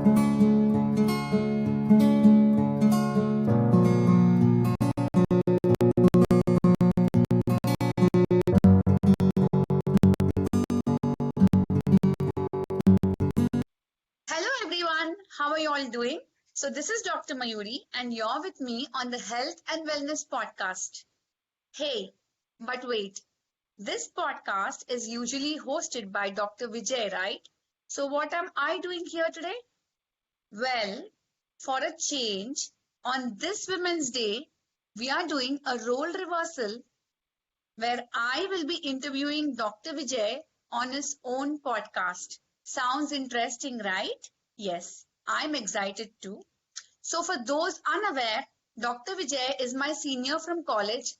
Hello everyone, how are you all doing? So this is Dr. Mayuri and you're with me on the Health and Wellness podcast. Hey, but wait, this podcast is usually hosted by Dr. Vijay, right? So what am I doing here today? Well, for a change, on this Women's Day, we are doing a role reversal where I will be interviewing Dr. Vijay on his own podcast. Sounds interesting, right? Yes, I'm excited too. So, for those unaware, Dr. Vijay is my senior from college,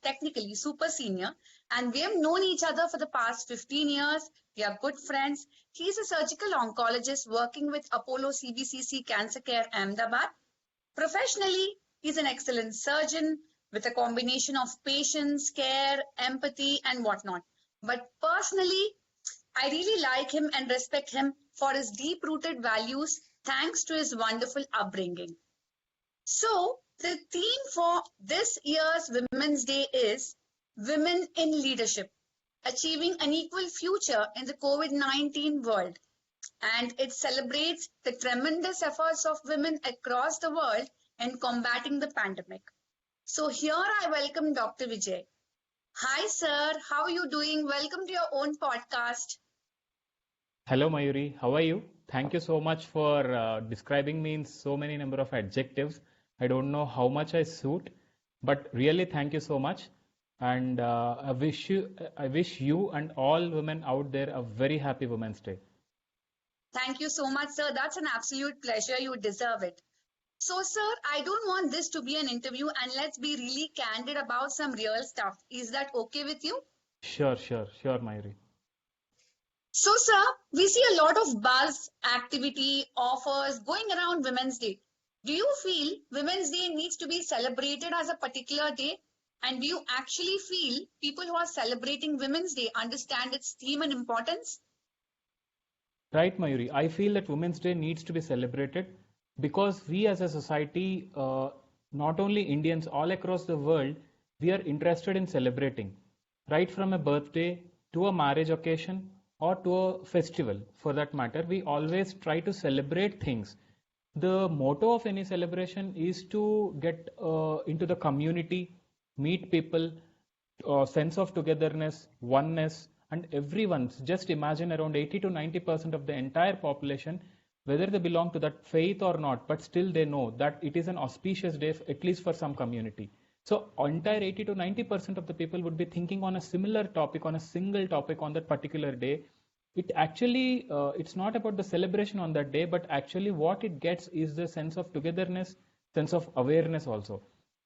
technically super senior, and we have known each other for the past 15 years. We are good friends. He's a surgical oncologist working with Apollo CBCC Cancer Care Ahmedabad. Professionally, he's an excellent surgeon with a combination of patience, care, empathy, and whatnot. But personally, I really like him and respect him for his deep rooted values thanks to his wonderful upbringing. So, the theme for this year's Women's Day is Women in Leadership, Achieving an Equal Future in the COVID-19 World. And it celebrates the tremendous efforts of women across the world in combating the pandemic. So, here I welcome Dr. Vijay. Hi, sir. How are you doing? Welcome to your own podcast. Hello, Mayuri. How are you? Thank you so much for describing me in so many number of adjectives. I don't know how much I suit, but really thank you so much. And I wish you and all women out there a very happy Women's Day. Thank you so much, sir. That's an absolute pleasure. You deserve it. So, sir, I don't want this to be an interview and let's be really candid about some real stuff. Is that okay with you? Sure, Mayuri. So, sir, we see a lot of buzz, activity, offers going around Women's Day. Do you feel Women's Day needs to be celebrated as a particular day? And do you actually feel people who are celebrating Women's Day understand its theme and importance? Right, Mayuri. I feel that Women's Day needs to be celebrated because we as a society, not only Indians, all across the world, we are interested in celebrating. Right from a birthday to a marriage occasion or to a festival for that matter, we always try to celebrate things. The motto of any celebration is to get into the community, meet people, sense of togetherness, oneness, and everyone's. Just imagine around 80 to 90% of the entire population, whether they belong to that faith or not, but still they know that it is an auspicious day, at least for some community. So entire 80 to 90% of the people would be thinking on a similar topic, on a single topic on that particular day. It actually, it's not about the celebration on that day, but actually what it gets is the sense of togetherness, sense of awareness also.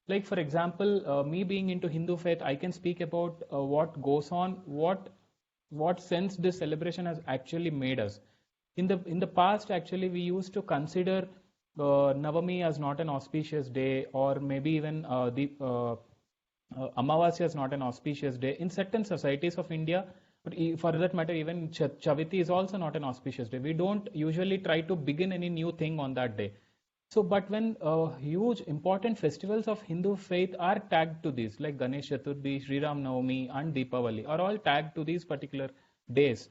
Like for example, me being into Hindu faith, I can speak about what goes on, what sense this celebration has actually made us. In the past, actually, we used to consider Navami as not an auspicious day, or maybe even the Amavasya is not an auspicious day. In certain societies of India, but for that matter, even Chaviti is also not an auspicious day. We don't usually try to begin any new thing on that day. So, but when huge important festivals of Hindu faith are tagged to these, like Ganesh Chaturthi, Sri Ram Navami, and Deepavali, are all tagged to these particular days.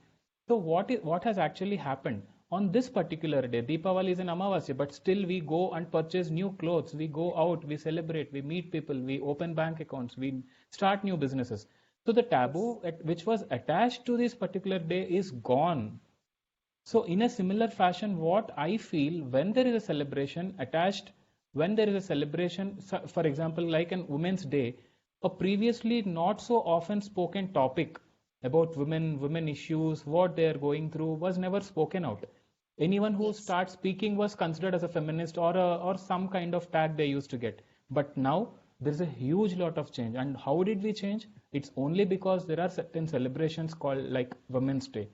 So, what has actually happened on this particular day? Deepavali is an Amavasya, but still we go and purchase new clothes. We go out, we celebrate, we meet people, we open bank accounts, we start new businesses. So the taboo which was attached to this particular day is gone. So in a similar fashion, what I feel when there is a celebration attached, when there is a celebration, for example, like an Women's Day, a previously not so often spoken topic about women issues, what they are going through was never spoken out. Anyone who starts speaking was considered as a feminist or some kind of tag they used to get. But now there's a huge lot of change. And how did we change? It's only because there are certain celebrations called like Women's Day.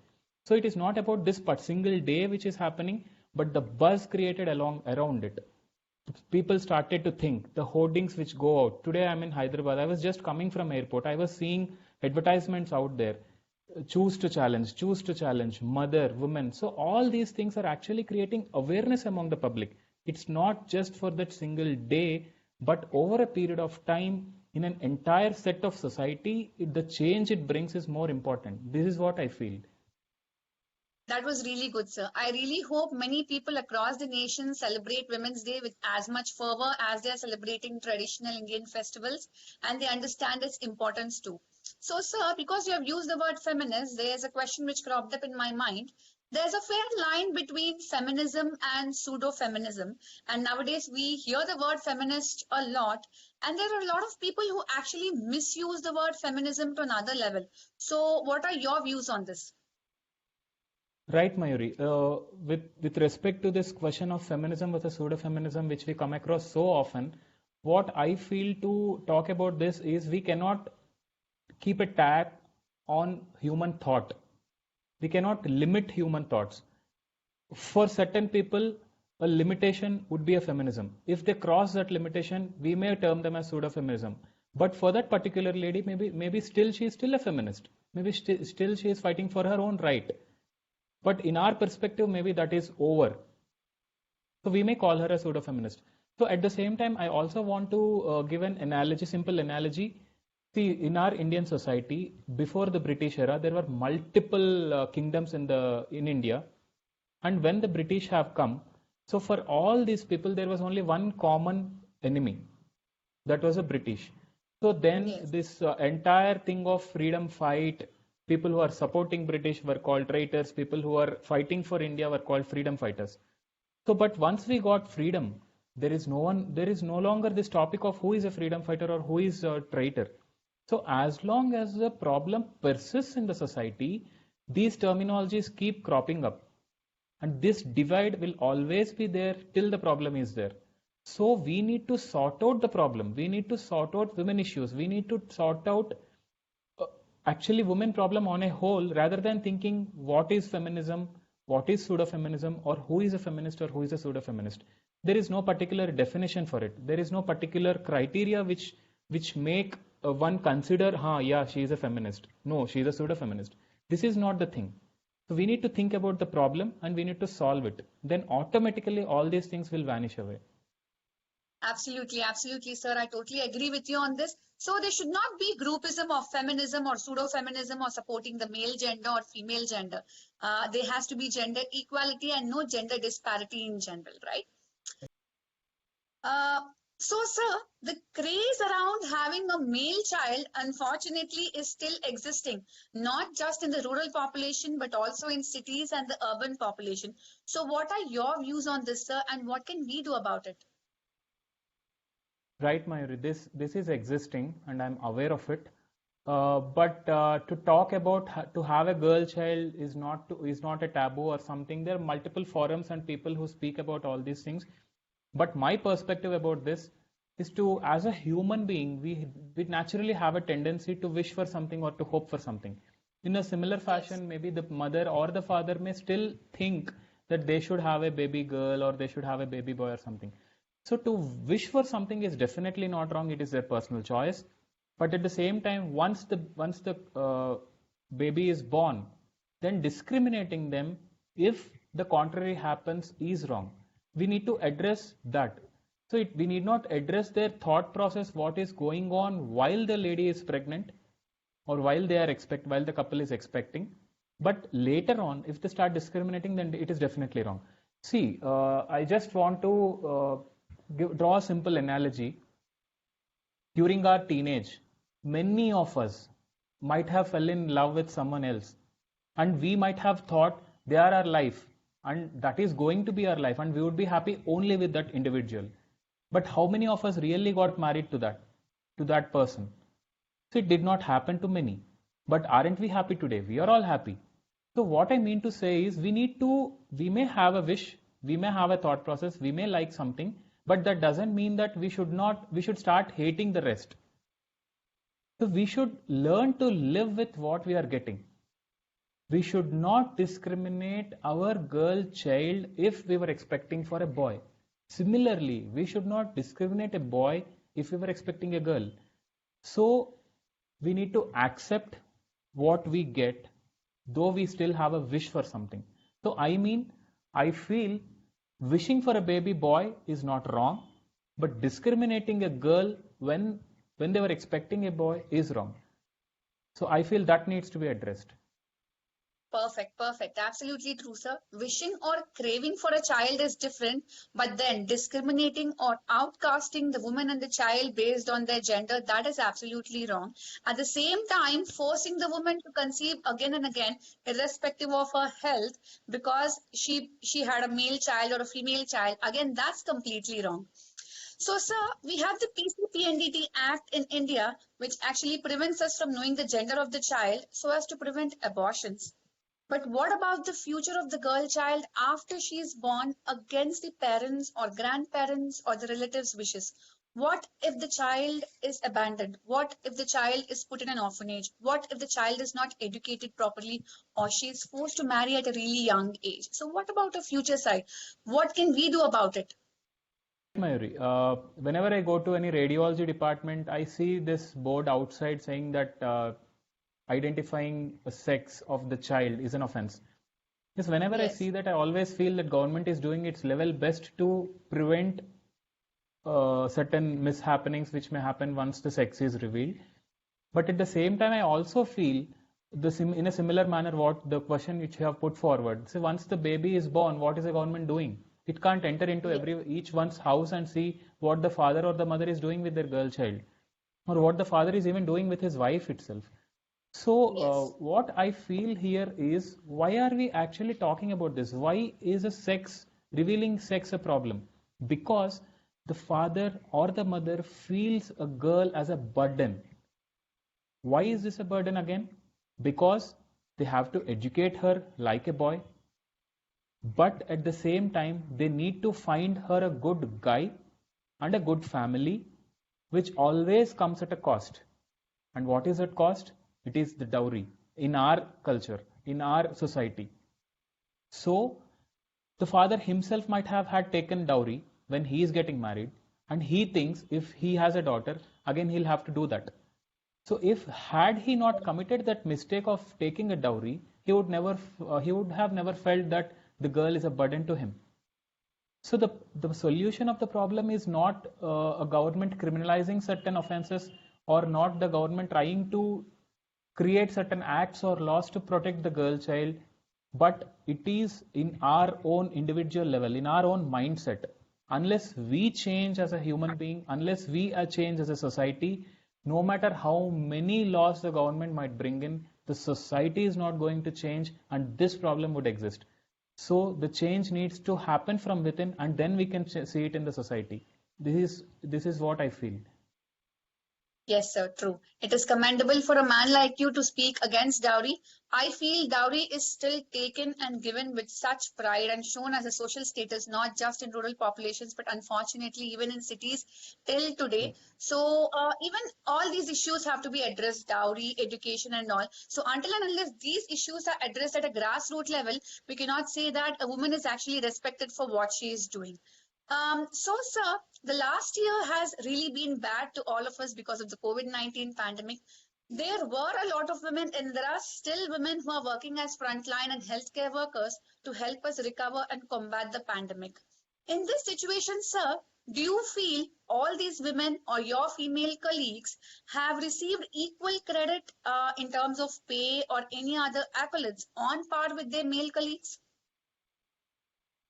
So it is not about this single day which is happening, but the buzz created around it. People started to think the hoardings which go out. Today I'm in Hyderabad. I was just coming from airport. I was seeing advertisements out there. choose to challenge, mother, woman. So all these things are actually creating awareness among the public. It's not just for that single day, but over a period of time in an entire set of society, the change it brings is more important. This is what I feel. That was really good, sir. I really hope many people across the nation celebrate Women's Day with as much fervor as they are celebrating traditional Indian festivals, and they understand its importance too. So, sir, because you have used the word feminist, there's a question which cropped up in my mind. There's a fair line between feminism and pseudo feminism, and nowadays we hear the word feminist a lot, and there are a lot of people who actually misuse the word feminism to another level. So, what are your views on this? Right, Mayuri. With respect to this question of feminism versus pseudo-feminism, which we come across so often, what I feel to talk about this is we cannot keep a tab on human thought. We cannot limit human thoughts. For certain people, a limitation would be a feminism. If they cross that limitation, we may term them as pseudo-feminism. But for that particular lady, maybe still she is still a feminist. Maybe still she is fighting for her own right. But in our perspective, maybe that is over. So we may call her a pseudo-feminist. So at the same time, I also want to give an analogy, simple analogy. See, in our Indian society, before the British era, there were multiple kingdoms in India, and when the British have come, so for all these people, there was only one common enemy. That was the British. So then Yes. this entire thing of freedom fight, people who are supporting British were called traitors, people who are fighting for India were called freedom fighters. So, but once we got freedom, there is no longer this topic of who is a freedom fighter or who is a traitor. So, as long as the problem persists in the society, these terminologies keep cropping up. And this divide will always be there till the problem is there. So, we need to sort out the problem. We need to sort out women issues. We need to sort out uh, actually women problem on a whole rather than thinking what is feminism, what is pseudo-feminism, or who is a feminist or who is a pseudo-feminist. There is no particular definition for it. There is no particular criteria which make one consider, yeah, she is a feminist. No, she is a pseudo-feminist. This is not the thing. So we need to think about the problem and we need to solve it. Then automatically all these things will vanish away. Absolutely, absolutely, sir. I totally agree with you on this. So there should not be groupism of feminism or pseudo-feminism or supporting the male gender or female gender. There has to be gender equality and no gender disparity in general, right? Uh, so, sir, the craze around having a male child, unfortunately, is still existing, not just in the rural population, but also in cities and the urban population. So, what are your views on this, sir, and what can we do about it? Right, Mayuri, this is existing and I'm aware of it. But to talk about to have a girl child is not a taboo or something. There are multiple forums and people who speak about all these things. But my perspective about this is to, as a human being, we naturally have a tendency to wish for something or to hope for something. In a similar Yes. fashion, maybe the mother or the father may still think that they should have a baby girl or they should have a baby boy or something. So to wish for something is definitely not wrong. It is their personal choice. But at the same time, once the baby is born, then discriminating them if the contrary happens is wrong. We need to address that. So we need not address their thought process, what is going on while the lady is pregnant or while the couple is expecting. But later on, if they start discriminating, then it is definitely wrong. See, I just want to draw a simple analogy. During our teenage, many of us might have fell in love with someone else, and we might have thought they are our life, and that is going to be our life, and we would be happy only with that individual. But how many of us really got married to that person? So it did not happen to many. But aren't we happy today? We are all happy. So what I mean to say is we may have a wish, we may have a thought process, we may like something, but that doesn't mean that we should start hating the rest. So we should learn to live with what we are getting. We should not discriminate our girl child if we were expecting for a boy. Similarly, we should not discriminate a boy if we were expecting a girl. So we need to accept what we get though we still have a wish for something. So I mean, I feel wishing for a baby boy is not wrong, but discriminating a girl when they were expecting a boy is wrong. So I feel that needs to be addressed. Perfect, perfect. Absolutely true, sir. Wishing or craving for a child is different, but then discriminating or outcasting the woman and the child based on their gender, that is absolutely wrong. At the same time, forcing the woman to conceive again and again, irrespective of her health, because she had a male child or a female child, again, that's completely wrong. So, sir, we have the PCPNDT Act in India, which actually prevents us from knowing the gender of the child so as to prevent abortions. But what about the future of the girl child after she is born against the parents or grandparents or the relatives' wishes? What if the child is abandoned? What if the child is put in an orphanage? What if the child is not educated properly or she is forced to marry at a really young age? So, what about the future side? What can we do about it? Mayuri, whenever I go to any radiology department, I see this board outside saying that identifying a sex of the child is an offense. Yes, whenever I Yes, see that, I always feel that government is doing its level best to prevent certain mishappenings which may happen once the sex is revealed. But at the same time, I also feel in a similar manner what the question which you have put forward. So once the baby is born, what is the government doing? It can't enter into yes, each one's house and see what the father or the mother is doing with their girl child, or what the father is even doing with his wife itself. So, yes. what I feel here is, why are we actually talking about this? Why is revealing sex a problem? Because the father or the mother feels a girl as a burden. Why is Hmm. this a burden again? Because they have to educate her like a boy, but at the same time, they need to find her a good guy and a good family, which always comes at a cost. And what is that cost? It is the dowry in our culture, in our society. So the father himself might have had taken dowry when he is getting married, and he thinks if he has a daughter, again he'll have to do that. So if had he not committed that mistake of taking a dowry, he would have never felt that the girl is a burden to him. So the solution of the problem is not a government criminalizing certain offenses, or not the government trying to create certain acts or laws to protect the girl child, but it is in our own individual level, in our own mindset. Unless we change as a human being, unless we change as a society, no matter how many laws the government might bring in, the society is not going to change, and this problem would exist. So the change needs to happen from within, and then we can see it in the society. This is what I feel. Yes, sir, true. It is commendable for a man like you to speak against dowry. I feel dowry is still taken and given with such pride and shown as a social status, not just in rural populations, but unfortunately even in cities till today. So even all these issues have to be addressed, dowry, education and all. So until and unless these issues are addressed at a grassroots level, we cannot say that a woman is actually respected for what she is doing. So, sir, the last year has really been bad to all of us because of the COVID-19 pandemic. There were a lot of women, and there are still women who are working as frontline and healthcare workers to help us recover and combat the pandemic. In this situation, sir, do you feel all these women or your female colleagues have received equal credit in terms of pay or any other accolades on par with their male colleagues?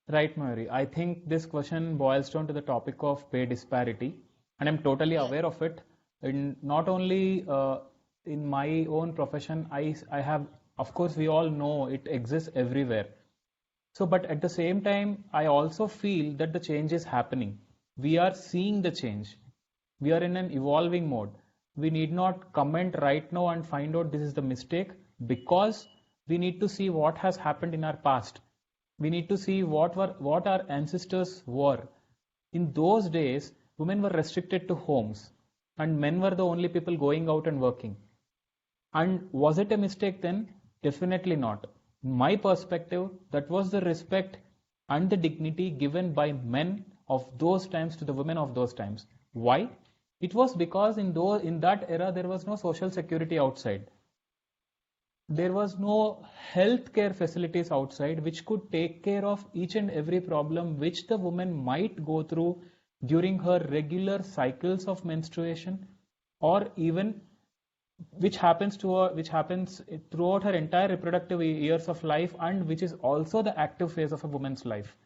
Right, Mayuri. I think this question boils down to the topic of pay disparity, and I'm totally Yes. aware of it. And not only in my own profession, I have, of course, we all know it exists everywhere. So, but at the same time, I also feel that the change is happening. We are seeing the change. We are in an evolving mode. We need not comment right now and find out this is the mistake, because we need to see what has happened in our past. We need to see what our ancestors were. In those days, women were restricted to homes, and men were the only people going out and working. And was it a mistake then? Definitely not. In my perspective, that was the respect and the dignity given by men of those times to the women of those times. Why? It was because in that era there was no social security outside. There was no healthcare facilities outside which could take care of each and every problem which the woman might go through during her regular cycles of menstruation, or even which happens throughout her entire reproductive years of life, and which is also the active phase of a woman's life.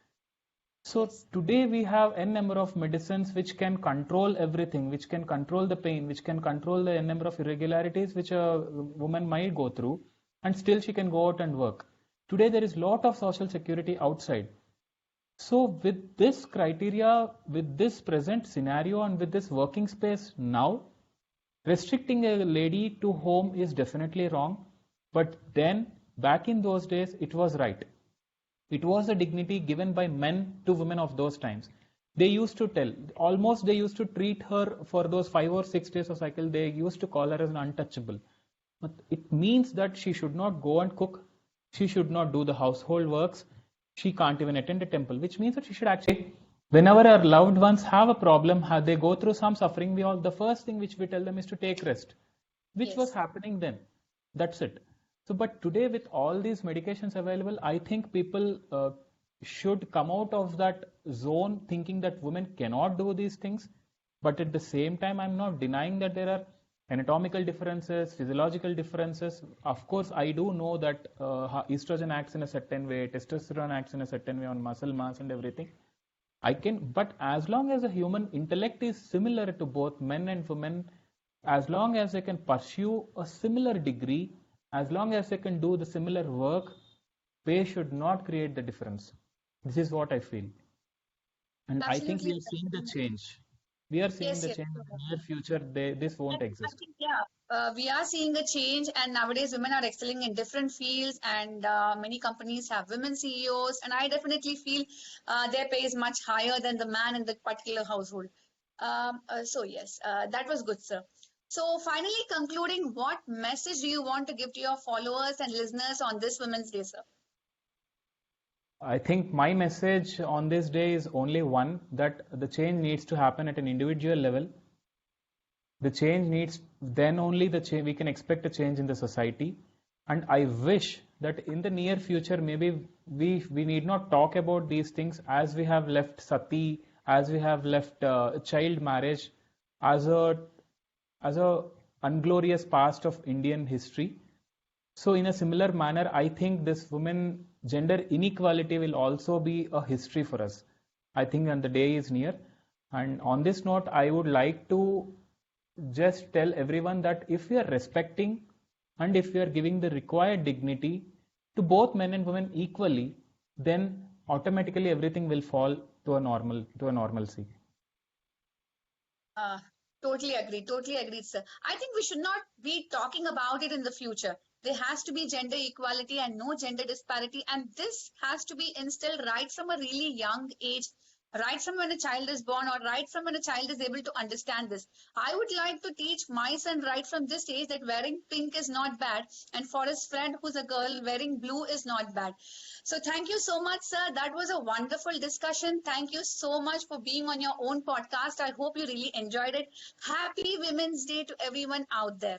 So Yes. today we have n number of medicines which can control everything, which can control the pain, which can control the n number of irregularities which a woman might go through, and still she can go out and work. Today there is lot of social security outside. So with this criteria, with this present scenario, and with this working space now, restricting a lady to home is definitely wrong. But then back in those days, it was right. It was a dignity given by men to women of those times. They used to tell, almost they used to treat her for those 5 or 6 days of cycle, they used to call her as an untouchable. But it means that she should not go and cook, she should not do the household works, she can't even attend a temple, which means that she should actually, whenever our loved ones have a problem, they go through some suffering, the first thing which we tell them is to take rest, which was Yes. happening then. That's it. So, but today with all these medications available, I think people should come out of that zone thinking that women cannot do these things. But at the same time, I'm not denying that there are anatomical differences, physiological differences. Of course, I do know that estrogen acts in a certain way, testosterone acts in a certain way on muscle mass and everything. But as long as the human intellect is similar to both men and women, as long as they can pursue a similar degree, as long as they can do the similar work, they should not create the difference. This is what I feel. And I think we Absolutely. are seeing the change. We are seeing Yes, the yes. change in the near future. This And won't I exist. think, yeah, we are seeing a change, and nowadays women are excelling in different fields, and many companies have women CEOs, and I definitely feel their pay is much higher than the man in the particular household. So yes, that was good, sir. So finally, concluding, what message do you want to give to your followers and listeners on this Women's Day, sir? I think my message on this day is only one, that the change needs to happen at an individual level. The change needs, then only the change, we can expect a change in the society. And I wish that in the near future, maybe we need not talk about these things, as we have left sati, as we have left child marriage as a unglorious past of Indian history. So in a similar manner, I think this women gender inequality will also be a history for us. I think, and the day is near. And on this note, I would like to just tell everyone that if we are respecting and if we are giving the required dignity to both men and women equally, then automatically everything will fall to a normalcy. Uh, totally agreed, sir. I think we should not be talking about it in the future. There has to be gender equality and no gender disparity, and this has to be instilled right from a really young age, right from when a child is born, or right from when a child is able to understand this. I would like to teach my son right from this age that wearing pink is not bad, and for his friend who's a girl, wearing blue is not bad. So thank you so much, sir. That was a wonderful discussion. Thank you so much for being on your own podcast. I hope you really enjoyed it. Happy Women's Day to everyone out there.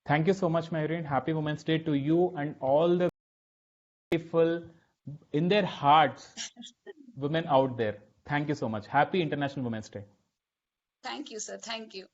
Thank you so much, Mayuri. Happy Women's Day to you and all the beautiful, in their hearts, women out there. Thank you so much. Happy International Women's Day. Thank you, sir. Thank you.